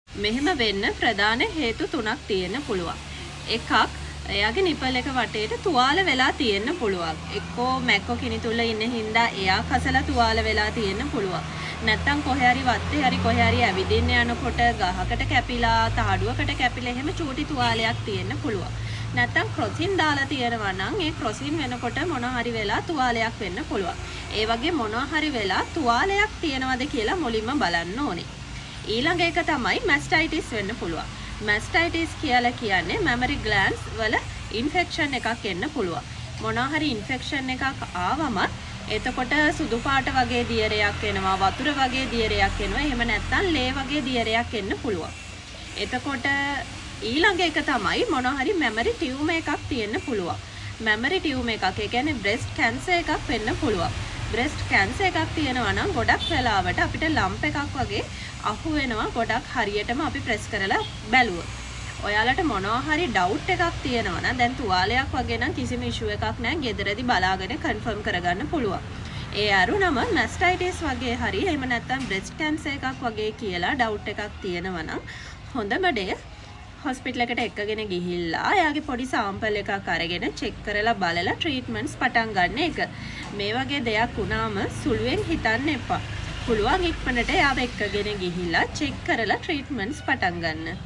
මෙහෙම වෙන්න ප්‍රධාන හේතු තුනක් තියෙන්න පුළුවන්. එකක් එයාගේ නිපල් එක වටේට තුවාල වෙලා තියෙන්න පුළුවන්. එක්කෝ මැක්කෝ කිනිතුල්ල ඉන්න හින්දා එයා කසලා තුවාල වෙලා තියෙන්න පුළුවන්. නැත්තම් කොහේ හරි වත්තේ හරි කොහේ හරි ඇවිදින්න යනකොට ගහකට කැපිලා තහඩුවකට කැපිලා එහෙම චූටි තුවාලයක් තියෙන්න පුළුවන්. නැත්තම් ක්‍රොසින් දාලා තියෙනවා නම් ඒ ක්‍රොසින් වෙනකොට මොනවා හරි වෙලා තුවාලයක් වෙන්න පුළුවන්. ඒ වගේ මොනවා හරි වෙලා තුවාලයක් තියෙනවද කියලා මුලින්ම බලන්න ඕනේ. ඊළඟ එක තමයි මැස්ටයිටිස් වෙන්න පුළුවන්. මැස්ටයිටිස් කියලා කියන්නේ මැමරි ග්ලෑන්ඩ්ස් වල ඉන්ෆෙක්ෂන් එකක් එන්න පුළුවන්. මොනවා හරි ඉන්ෆෙක්ෂන් එකක් ආවම එතකොට සුදු පාට වගේ දියරයක් එනවා, වතුර වගේ දියරයක් එනවා. එහෙම නැත්නම් ලේ වගේ දියරයක් එන්න පුළුවන්. එතකොට ඊළඟ එක තමයි මොනවා හරි මැමරි ටියුමර් එකක් තියෙන්න පුළුවන්. මැමරි ටියුමර් එකක්, ඒ කියන්නේ බ්‍රෙස්ට් කැන්සර් එකක් වෙන්න පුළුවන්. බ්‍රෙස්ට් කැන්සර් එකක් තියෙනවා නම් ගොඩක් වෙලාවට අපිට ලම්ප් එකක් වගේ අහු වෙනවා ගොඩක් හරියටම අපි ප්‍රෙස් කරලා බැලුවොත්. ඔයාලට මොනවා හරි ඩවුට් එකක් තියෙනවා නම් දැන් තුවාලයක් වගේ නම් කිසිම ඉෂුව එකක් නැහැ. ගෙදරදී බලාගෙන කන්ෆර්ම් කරගන්න පුළුවන්. ඒ අරුණම මැස්ටයිටිස් වගේ හරි එහෙම නැත්නම් බ්‍රෙස්ට් කැන්සර් එකක් වගේ කියලා ඩවුට් එකක් තියෙනවා නම් හොඳම දේ හොස්පිටල් එකට එක්කගෙන ගිහිල්ලා එයාගේ පොඩි සාම්පල් එකක් අරගෙන චෙක් කරලා බලලා ට්‍රීට්මන්ට්ස් පටන් ගන්න එක. මේ වගේ දෙයක් වුණාම සුළුවෙන් හිතන්න එපා. පුළුවන් ඉක්මනට එයාව එක්කගෙන ගිහිල්ලා චෙක් කරලා ට්‍රීට්මන්ට්ස් පටන් ගන්න.